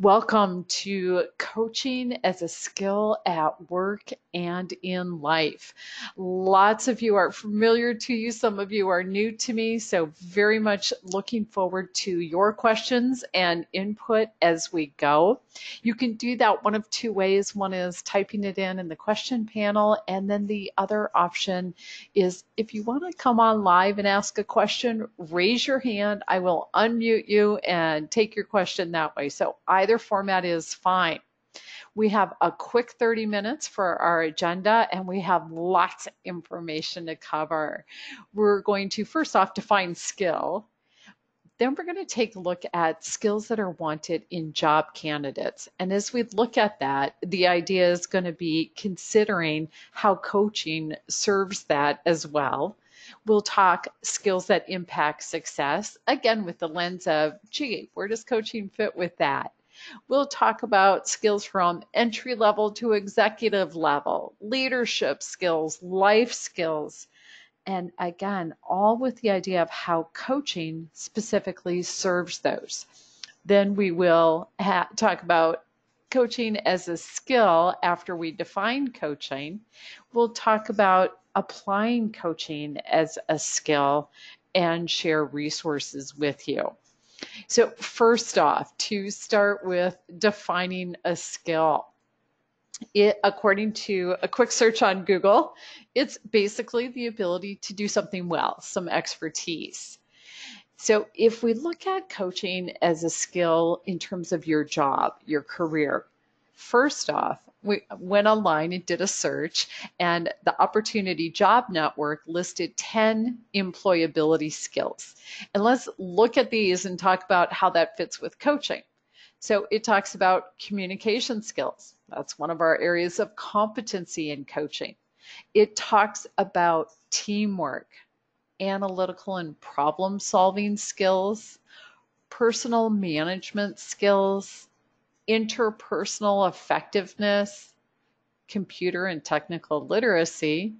Welcome to Coaching as a Skill at Work and in Life. Lots of you are familiar to you, some of you are new to me, so very much looking forward to your questions and input as we go. You can do that one of two ways. One is typing it in the question panel, and then the other option is if you want to come on live and ask a question, raise your hand. I will unmute you and take your question that way. So either format is fine. We have a quick 30 minutes for our agenda, and we have lots of information to cover. We're going to first off define skill. Then we're going to take a look at skills that are wanted in job candidates. And as we look at that, the idea is going to be considering how coaching serves that as well. We'll talk skills that impact success, again, with the lens of, gee, where does coaching fit with that? We'll talk about skills from entry level to executive level, leadership skills, life skills, and again, all with the idea of how coaching specifically serves those. Then we will talk about coaching as a skill after we define coaching. We'll talk about applying coaching as a skill and share resources with you. So first off, to start with defining a skill. According to a quick search on Google, it's basically the ability to do something well, some expertise. So if we look at coaching as a skill in terms of your job, your career, first off, we went online and did a search, and the Opportunity Job Network listed 10 employability skills. And let's look at these and talk about how that fits with coaching. So it talks about communication skills. That's one of our areas of competency in coaching. It talks about teamwork, analytical and problem-solving skills, personal management skills, interpersonal effectiveness, computer and technical literacy,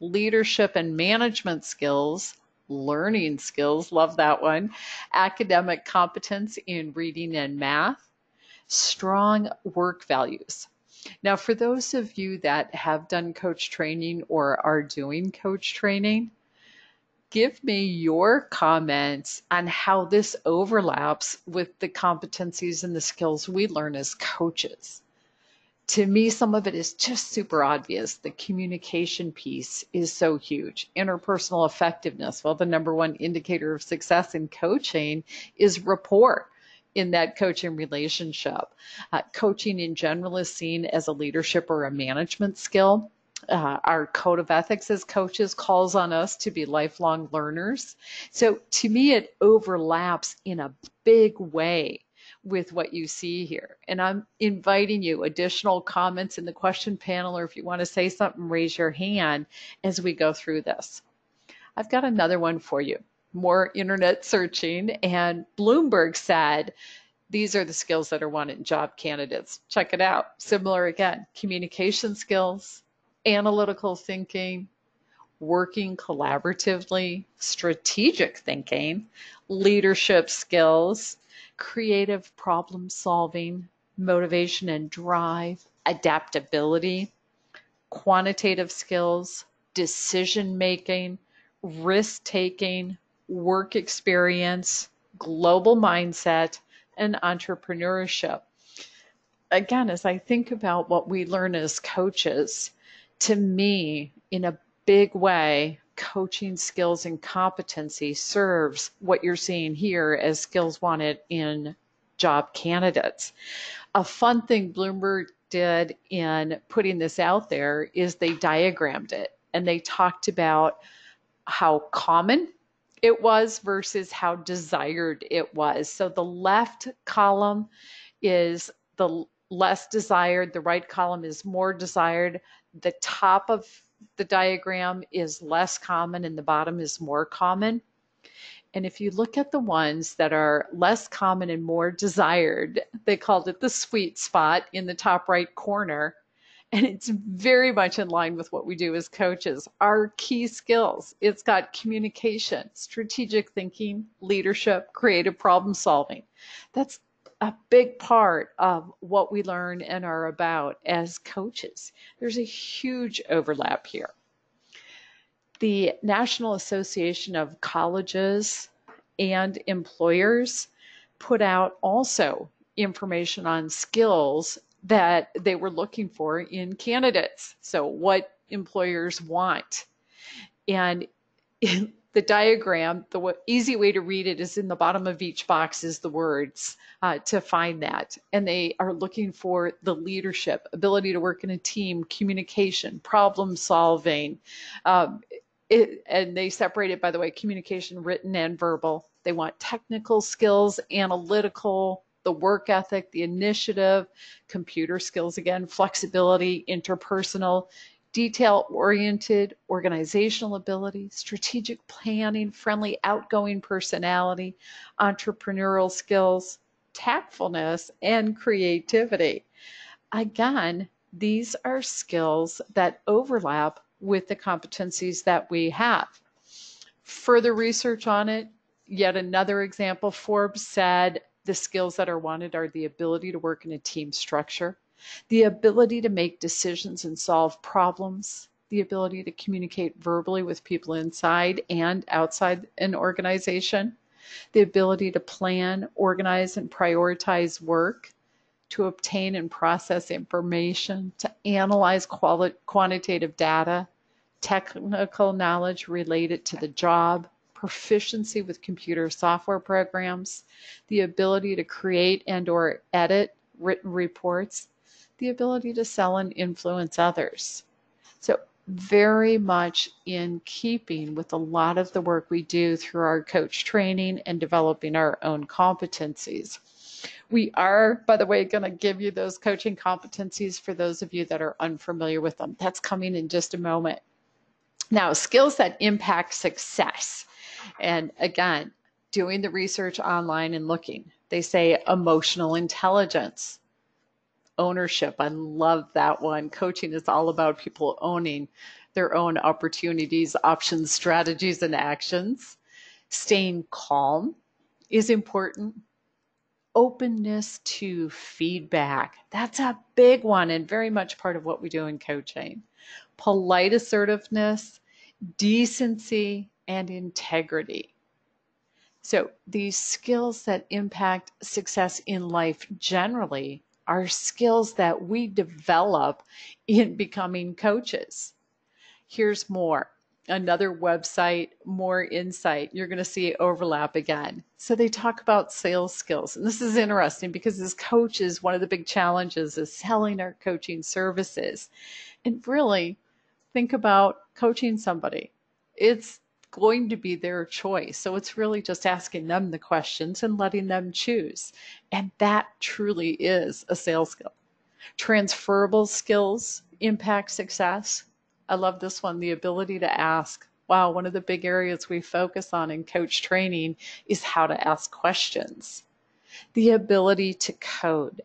leadership and management skills, learning skills, love that one, academic competence in reading and math, strong work values. Now, for those of you that have done coach training or are doing coach training, give me your comments on how this overlaps with the competencies and the skills we learn as coaches. To me, some of it is just super obvious. The communication piece is so huge. Interpersonal effectiveness. Well, the number one indicator of success in coaching is rapport in that coaching relationship. Coaching in general is seen as a leadership or a management skill. Our code of ethics as coaches calls on us to be lifelong learners. So to me, it overlaps in a big way with what you see here. And I'm inviting you additional comments in the question panel, or if you want to say something, raise your hand as we go through this. I've got another one for you. More internet searching, and Bloomberg said, these are the skills that are wanted in job candidates. Check it out. Similar again, communication skills, analytical thinking, working collaboratively, strategic thinking, leadership skills, creative problem solving, motivation and drive, adaptability, quantitative skills, decision making, risk taking, work experience, global mindset, and entrepreneurship. Again, as I think about what we learn as coaches, to me, in a big way, coaching skills and competency serves what you're seeing here as skills wanted in job candidates. A fun thing Bloomberg did in putting this out there is they diagrammed it, and they talked about how common it was versus how desired it was. So the left column is the less desired, the right column is more desired. The top of the diagram is less common and the bottom is more common. And if you look at the ones that are less common and more desired, they called it the sweet spot in the top right corner. And it's very much in line with what we do as coaches. Our key skills, it's got communication, strategic thinking, leadership, creative problem solving. That's a big part of what we learn and are about as coaches. There's a huge overlap here. The National Association of Colleges and Employers put out also information on skills that they were looking for in candidates. So what employers want. And in the diagram, the easy way to read it is in the bottom of each box is the words to find that. And they are looking for the leadership, ability to work in a team, communication, problem solving. And they separate it, by the way, communication, written and verbal. They want technical skills, analytical, the work ethic, the initiative, computer skills again, flexibility, interpersonal, detail-oriented, organizational ability, strategic planning, friendly, outgoing personality, entrepreneurial skills, tactfulness, and creativity. Again, these are skills that overlap with the competencies that we have. Further research on it, yet another example, Forbes said the skills that are wanted are the ability to work in a team structure, the ability to make decisions and solve problems, the ability to communicate verbally with people inside and outside an organization, the ability to plan, organize, and prioritize work, to obtain and process information, to analyze quantitative data, technical knowledge related to the job, proficiency with computer software programs, the ability to create and or edit written reports, the ability to sell and influence others. So very much in keeping with a lot of the work we do through our coach training and developing our own competencies. We are, by the way, going to give you those coaching competencies for those of you that are unfamiliar with them. That's coming in just a moment. Now, skills that impact success. And again, doing the research online and looking, they say emotional intelligence, ownership. I love that one. Coaching is all about people owning their own opportunities, options, strategies, and actions. Staying calm is important. Openness to feedback. That's a big one and very much part of what we do in coaching. Polite assertiveness, decency, and integrity. So these skills that impact success in life generally are skills that we develop in becoming coaches. Here's more. Another website, more insight. You're going to see overlap again. So they talk about sales skills. And this is interesting because as coaches, one of the big challenges is selling our coaching services. And really, think about coaching somebody. It's going to be their choice. So it's really just asking them the questions and letting them choose. And that truly is a sales skill. Transferable skills impact success. I love this one, the ability to ask. Wow, one of the big areas we focus on in coach training is how to ask questions. The ability to code,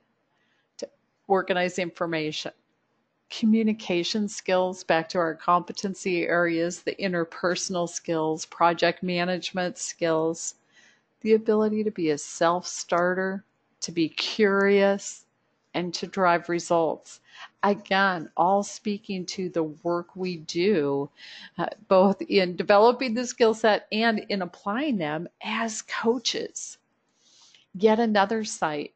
to organize information. Communication skills, back to our competency areas, the interpersonal skills, project management skills, the ability to be a self-starter, to be curious, and to drive results. Again, all speaking to the work we do, both in developing the skill set and in applying them as coaches. Yet another site,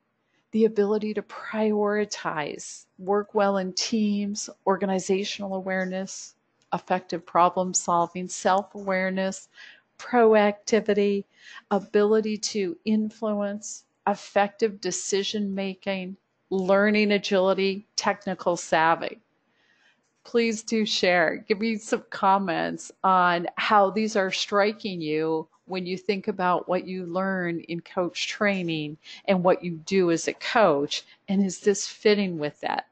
the ability to prioritize, work well in teams, organizational awareness, effective problem solving, self-awareness, proactivity, ability to influence, effective decision making, learning agility, technical savvy. Please do share. Give me some comments on how these are striking you when you think about what you learn in coach training and what you do as a coach, and is this fitting with that?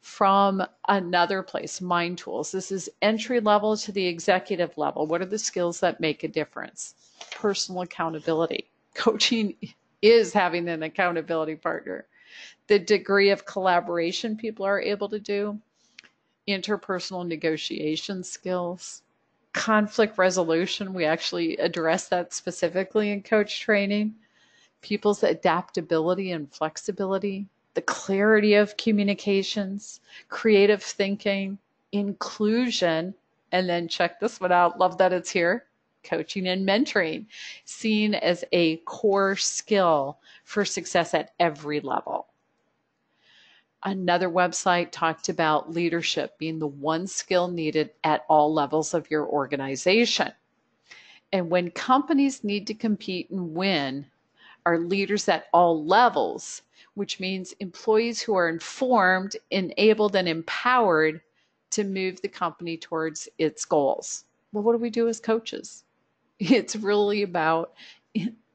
From another place, Mind Tools. This is entry level to the executive level. What are the skills that make a difference? Personal accountability. Coaching is having an accountability partner. The degree of collaboration people are able to do, interpersonal negotiation skills, conflict resolution. We actually address that specifically in coach training. people's adaptability and flexibility, the clarity of communications, creative thinking, inclusion, and then check this one out. Love that it's here. Coaching and mentoring, seen as a core skill for success at every level. Another website talked about leadership being the one skill needed at all levels of your organization. And when companies need to compete and win, are leaders at all levels, which means employees who are informed, enabled, and empowered to move the company towards its goals. Well, what do we do as coaches? It's really about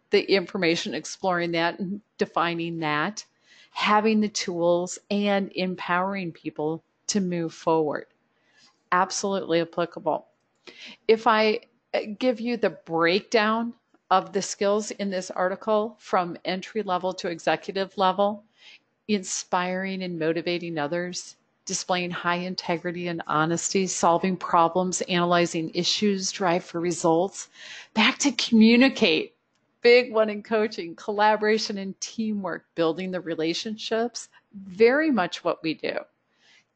the information, exploring that and defining that, having the tools, and empowering people to move forward. Absolutely applicable. If I give you the breakdown of the skills in this article from entry level to executive level, inspiring and motivating others, displaying high integrity and honesty, solving problems, analyzing issues, drive for results, back to communicate, big one in coaching, collaboration and teamwork, building the relationships, very much what we do.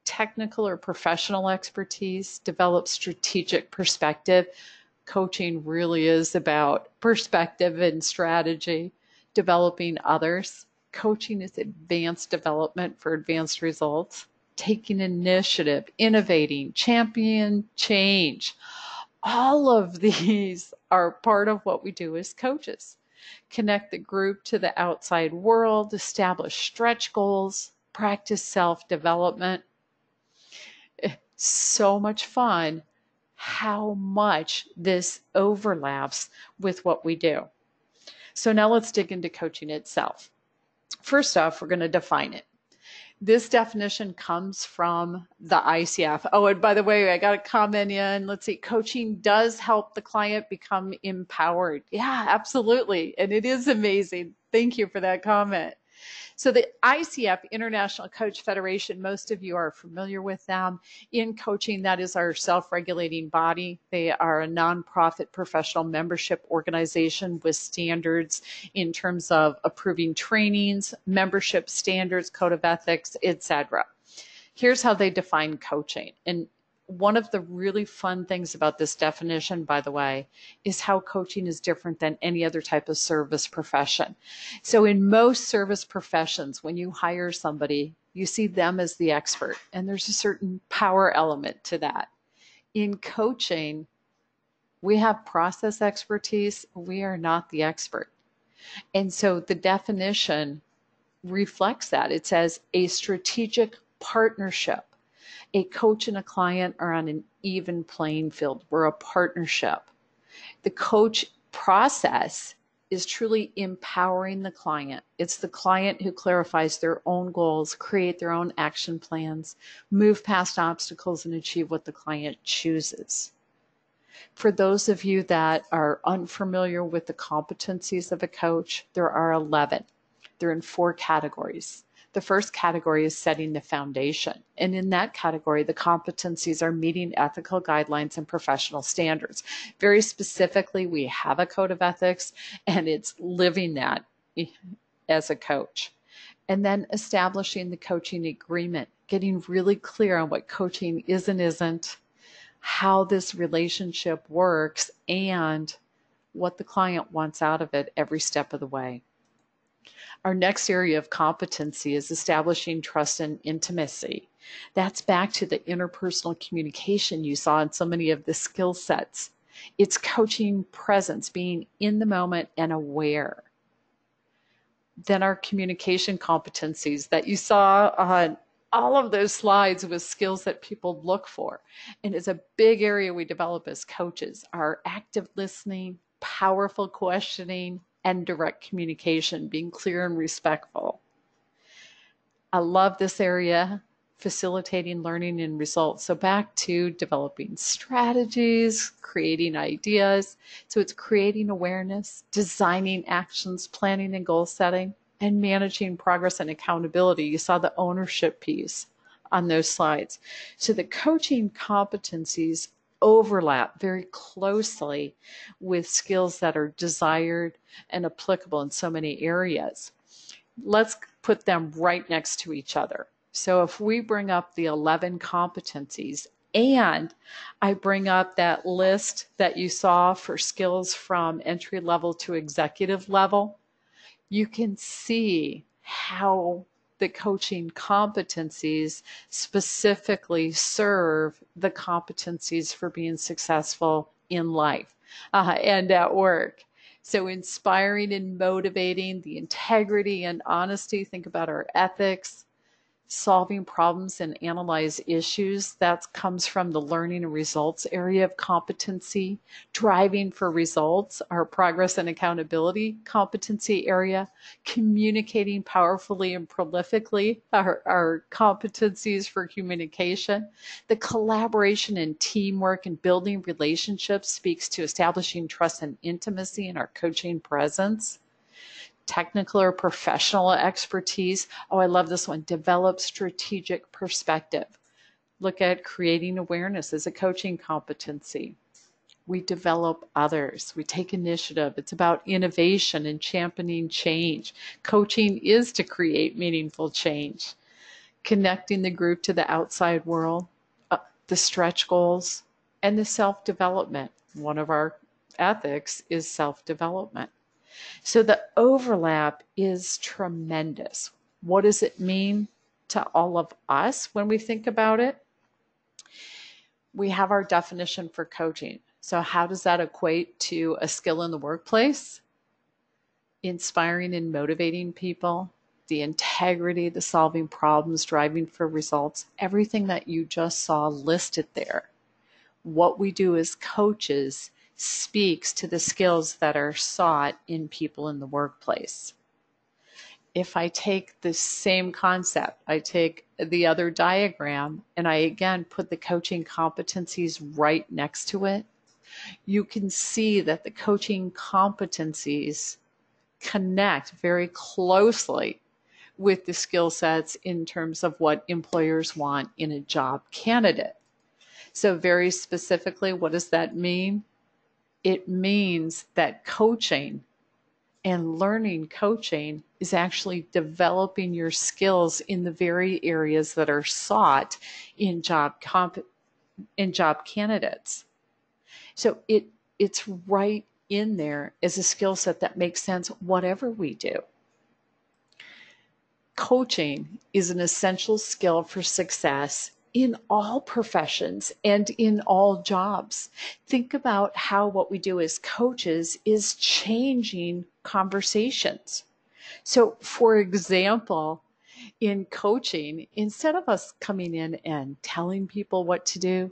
Technical or professional expertise, develop strategic perspective. Coaching really is about perspective and strategy, developing others. Coaching is advanced development for advanced results, taking initiative, innovating, champion change. All of these are part of what we do as coaches. Connect the group to the outside world, establish stretch goals, practice self-development. So much fun how much this overlaps with what we do. So now let's dig into coaching itself. First off, we're going to define it. This definition comes from the ICF. Oh, and by the way, I got a comment in. Let's see. Coaching does help the client become empowered. Yeah, absolutely. And it is amazing. Thank you for that comment. So the ICF, International Coach Federation, most of you are familiar with them. In coaching, that is our self-regulating body. They are a nonprofit professional membership organization with standards in terms of approving trainings, membership standards, code of ethics, etc. Here's how they define coaching. And one of the really fun things about this definition, by the way, is how coaching is different than any other type of service profession. So in most service professions, when you hire somebody, you see them as the expert, and there's a certain power element to that. In coaching, we have process expertise. We are not the expert. And so the definition reflects that. It says a strategic partnership. A coach and a client are on an even playing field. We're a partnership. The coach process is truly empowering the client. It's the client who clarifies their own goals, create their own action plans, move past obstacles, and achieve what the client chooses. For those of you that are unfamiliar with the competencies of a coach, there are 11. They're in 4 categories. The first category is setting the foundation. And in that category, the competencies are meeting ethical guidelines and professional standards. Very specifically, we have a code of ethics, and it's living that as a coach. And then establishing the coaching agreement, getting really clear on what coaching is and isn't, how this relationship works, and what the client wants out of it every step of the way. Our next area of competency is establishing trust and intimacy. That's back to the interpersonal communication you saw in so many of the skill sets. It's coaching presence, being in the moment and aware. Then our communication competencies that you saw on all of those slides with skills that people look for. And it's a big area we develop as coaches. Our active listening, powerful questioning, and direct communication, being clear and respectful. I love this area, facilitating learning and results. So back to developing strategies, creating ideas. So it's creating awareness, designing actions, planning and goal setting, and managing progress and accountability. You saw the ownership piece on those slides. So the coaching competencies overlap very closely with skills that are desired and applicable in so many areas. Let's put them right next to each other. So if we bring up the 11 competencies and I bring up that list that you saw for skills from entry level to executive level, you can see how the coaching competencies specifically serve the competencies for being successful in life and at work. So inspiring and motivating, the integrity and honesty, think about our ethics, solving problems and analyze issues. That comes from the learning and results area of competency. Driving for results, our progress and accountability competency area. Communicating powerfully and prolifically, our competencies for communication. The collaboration and teamwork and building relationships speaks to establishing trust and intimacy in our coaching presence. Technical or professional expertise. Oh, I love this one. Develop strategic perspective. Look at creating awareness as a coaching competency. We develop others. We take initiative. It's about innovation and championing change. Coaching is to create meaningful change. Connecting the group to the outside world, the stretch goals, and the self-development. One of our ethics is self-development. So the overlap is tremendous. What does it mean to all of us when we think about it? We have our definition for coaching. So how does that equate to a skill in the workplace? Inspiring and motivating people, the integrity, the solving problems, driving for results, everything that you just saw listed there. What we do as coaches speaks to the skills that are sought in people in the workplace. If I take the same concept, I take the other diagram and I again put the coaching competencies right next to it, you can see that the coaching competencies connect very closely with the skill sets in terms of what employers want in a job candidate. So very specifically, what does that mean? It means that coaching and learning coaching is actually developing your skills in the very areas that are sought in job candidates. So it's right in there as a skill set that makes sense whatever we do. Coaching is an essential skill for success in all professions and in all jobs. Think about how what we do as coaches is changing conversations. So, for example, in coaching, instead of us coming in and telling people what to do,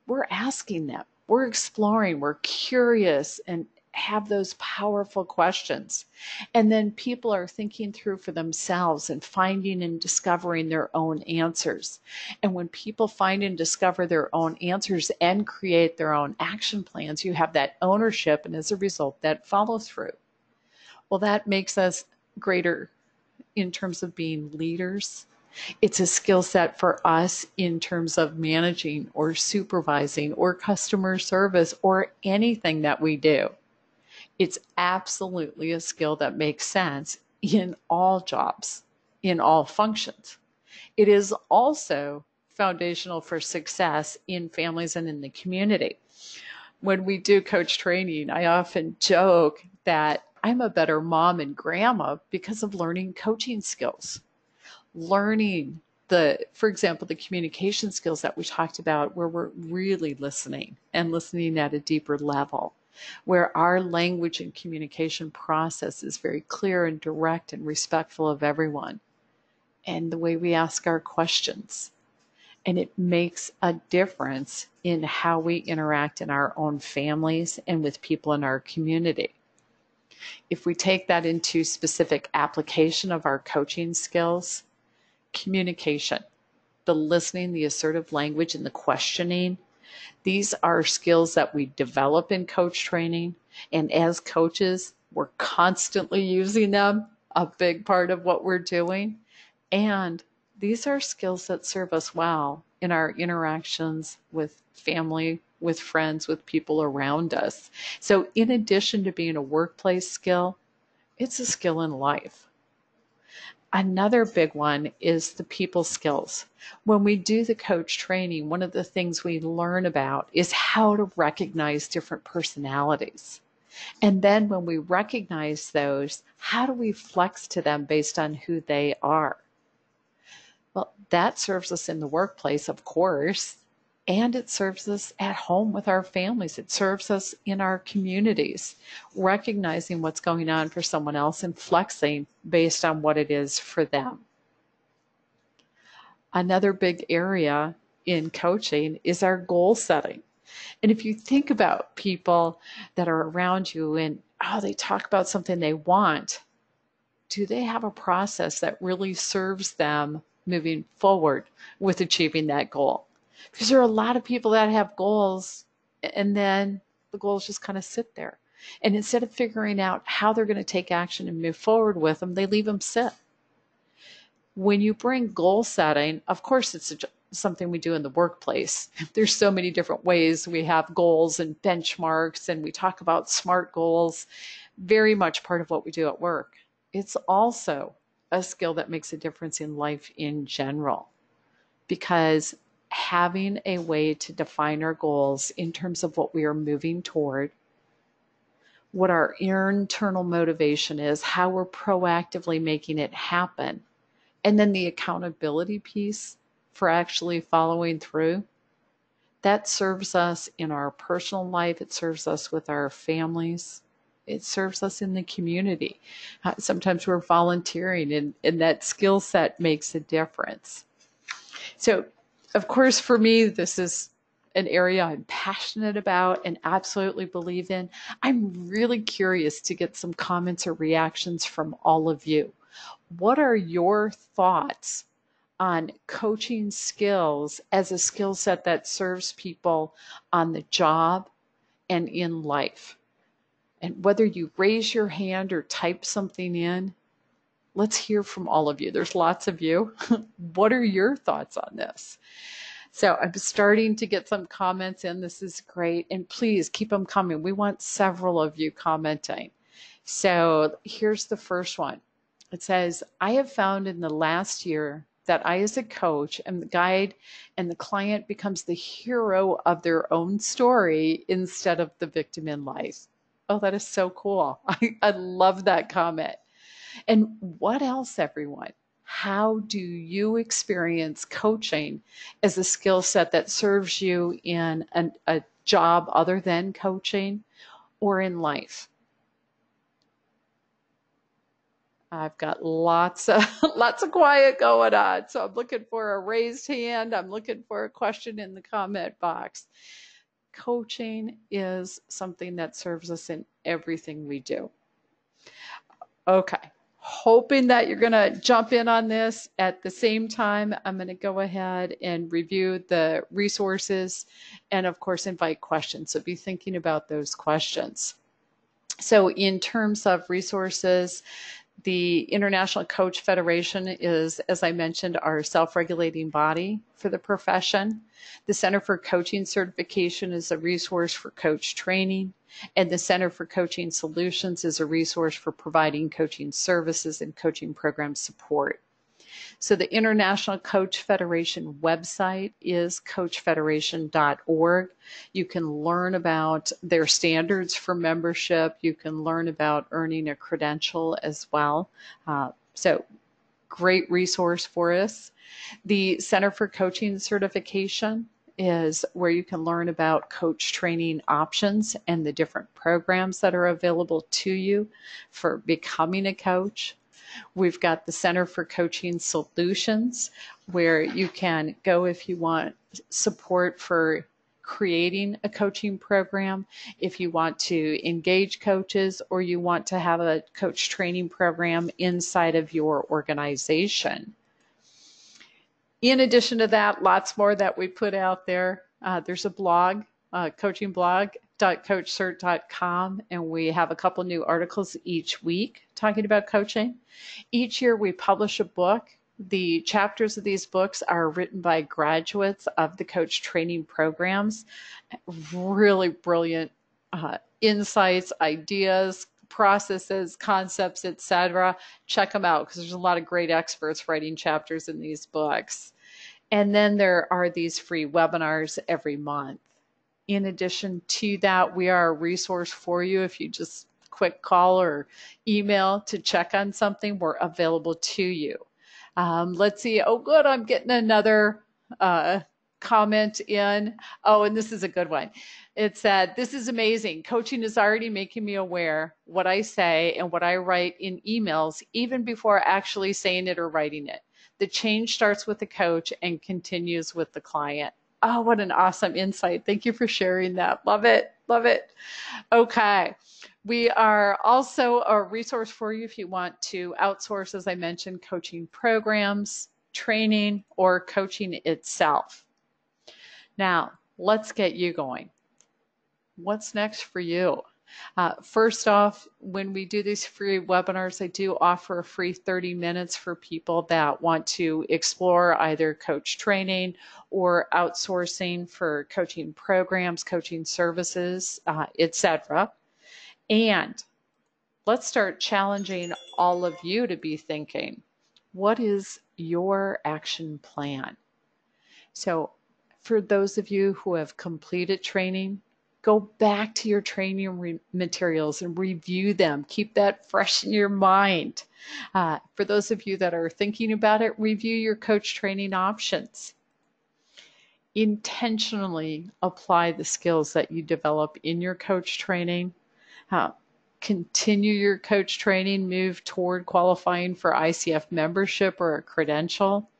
we're asking them, we're exploring, we're curious, and have those powerful questions. And then people are thinking through for themselves and finding and discovering their own answers. And when people find and discover their own answers and create their own action plans, you have that ownership and as a result, that follow through. Well, that makes us greater in terms of being leaders. It's a skill set for us in terms of managing or supervising or customer service or anything that we do. It's absolutely a skill that makes sense in all jobs, in all functions. It is also foundational for success in families and in the community. When we do coach training, I often joke that I'm a better mom and grandma because of learning coaching skills. Learning for example, the communication skills that we talked about, where we're really listening and listening at a deeper level, where our language and communication process is very clear and direct and respectful of everyone, and the way we ask our questions. And it makes a difference in how we interact in our own families and with people in our community. If we take that into specific application of our coaching skills, communication, the listening, the assertive language, and the questioning, these are skills that we develop in coach training. And as coaches, we're constantly using them, a big part of what we're doing. And these are skills that serve us well in our interactions with family, with friends, with people around us. So in addition to being a workplace skill, it's a skill in life. Another big one is the people skills. When we do the coach training, one of the things we learn about is how to recognize different personalities. And then when we recognize those, how do we flex to them based on who they are? Well, that serves us in the workplace, of course, and it serves us at home with our families. It serves us in our communities, recognizing what's going on for someone else and flexing based on what it is for them. Another big area in coaching is our goal setting. And if you think about people that are around you and, they talk about something they want, do they have a process that really serves them moving forward with achieving that goal? Because there are a lot of people that have goals and then the goals just kind of sit there. And instead of figuring out how they're going to take action and move forward with them, they leave them sit. When you bring goal setting, of course, it's something we do in the workplace. There's so many different ways we have goals and benchmarks, and we talk about SMART goals, very much part of what we do at work. It's also a skill that makes a difference in life in general, because having a way to define our goals in terms of what we are moving toward, what our internal motivation is, how we're proactively making it happen, and then the accountability piece for actually following through, that serves us in our personal life. It serves us with our families. It serves us in the community. Sometimes we're volunteering, and that skill set makes a difference. So, of course, for me, this is an area I'm passionate about and absolutely believe in. I'm really curious to get some comments or reactions from all of you. What are your thoughts on coaching skills as a skill set that serves people on the job and in life? And whether you raise your hand or type something in, let's hear from all of you. There's lots of you. What are your thoughts on this? So I'm starting to get some comments in. This is great. And please keep them coming. We want several of you commenting. So here's the first one. It says, I have found in the last year that I, as a coach, am the guide, and the client becomes the hero of their own story instead of the victim in life. Oh, that is so cool. I love that comment. And what else, everyone? How do you experience coaching as a skill set that serves you in a job other than coaching or in life? I've got lots of quiet going on. So I'm looking for a raised hand. I'm looking for a question in the comment box. Coaching is something that serves us in everything we do. Okay. Hoping that you're going to jump in on this. At the same time, I'm going to go ahead and review the resources and, of course, invite questions. So be thinking about those questions. So in terms of resources, the International Coach Federation is, as I mentioned, our self-regulating body for the profession. The Center for Coaching Certification is a resource for coach training, and the Center for Coaching Solutions is a resource for providing coaching services and coaching program support. So the International Coach Federation website is coachfederation.org. You can learn about their standards for membership. You can learn about earning a credential as well. So great resource for us. The Center for Coaching Certification is where you can learn about coach training options and the different programs that are available to you for becoming a coach. We've got the Center for Coaching Solutions, where you can go if you want support for creating a coaching program, if you want to engage coaches, or you want to have a coach training program inside of your organization. In addition to that, lots more that we put out there. There's a blog, coaching blog, .coachcert.com, and we have a couple new articles each week talking about coaching. Each year we publish a book The chapters of these books are written by graduates of the coach training programs. Really brilliant insights, ideas, processes, concepts, etc. Check them out because there's a lot of great experts writing chapters in these books. And then there are these free webinars every month. In addition to that, we are a resource for you. If you just quick call or email to check on something, we're available to you. Let's see. Oh, good. I'm getting another comment in. Oh, and this is a good one. It said, "This is amazing. Coaching is already making me aware what I say and what I write in emails, even before actually saying it or writing it. The change starts with the coach and continues with the client." Oh, what an awesome insight. Thank you for sharing that. Love it. Love it. Okay. We are also a resource for you if you want to outsource, as I mentioned, coaching programs, training, or coaching itself. Now, let's get you going. What's next for you? First off, when we do these free webinars, I do offer a free 30 minutes for people that want to explore either coach training or outsourcing for coaching programs, coaching services, etc. And let's start challenging all of you to be thinking, what is your action plan? So for those of you who have completed training, go back to your training materials and review them. Keep that fresh in your mind. For those of you that are thinking about it, review your coach training options. Intentionally apply the skills that you develop in your coach training. Continue your coach training, move toward qualifying for ICF membership or a credential.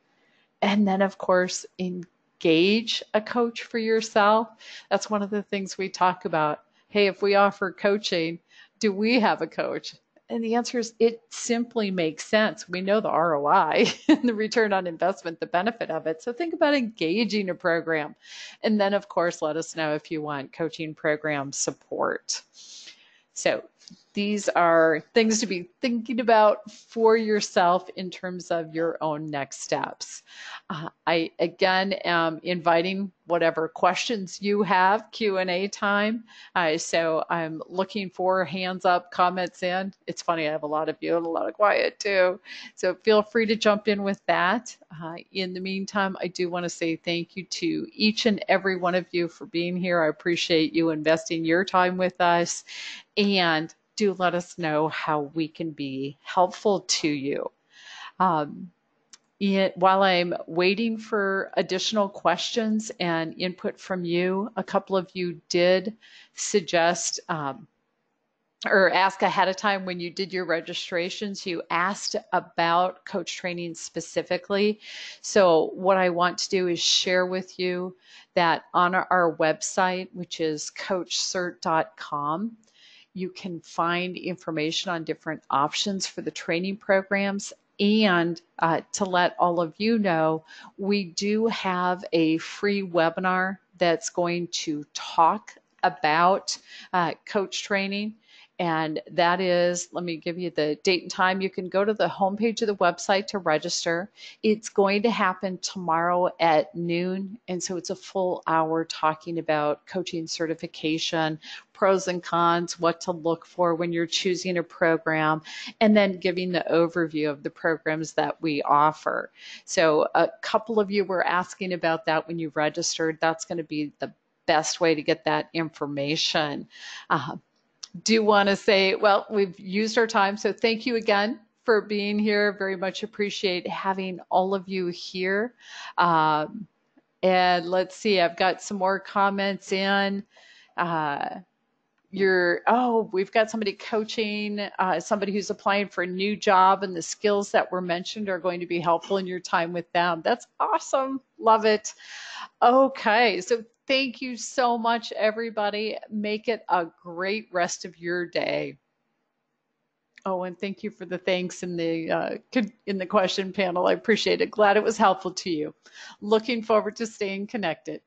And then, of course, engage a coach for yourself. That's one of the things we talk about. Hey, if we offer coaching, do we have a coach? And the answer is it simply makes sense. We know the ROI and the return on investment, the benefit of it. So think about engaging a program. And then, of course, let us know if you want coaching program support. So these are things to be thinking about for yourself in terms of your own next steps. I, again, am inviting whatever questions you have, Q&A time. So I'm looking for hands up, comments in. It's funny, I have a lot of you and a lot of quiet too. So feel free to jump in with that. In the meantime, I do want to say thank you to each and every one of you for being here. I appreciate you investing your time with us. And do let us know how we can be helpful to you. While I'm waiting for additional questions and input from you, a couple of you did suggest or ask ahead of time when you did your registrations, you asked about coach training specifically. So what I want to do is share with you that on our website, which is coachcert.com, you can find information on different options for the training programs. And to let all of you know, we do have a free webinar that's going to talk about coach training. And that is, let me give you the date and time. You can go to the homepage of the website to register. It's going to happen tomorrow at noon. And so it's a full hour talking about coaching certification, pros and cons, what to look for when you're choosing a program, and then giving the overview of the programs that we offer. So a couple of you were asking about that when you registered. That's going to be the best way to get that information. Do want to say, well, we've used our time, so thank you again for being here. Very much appreciate having all of you here. And let's see, I've got some more comments in. We've got somebody coaching, somebody who's applying for a new job, and the skills that were mentioned are going to be helpful in your time with them. That's awesome. Love it. Okay, so thank you so much, everybody. Make it a great rest of your day. Oh, and thank you for the thanks in the question panel. I appreciate it. Glad it was helpful to you. Looking forward to staying connected.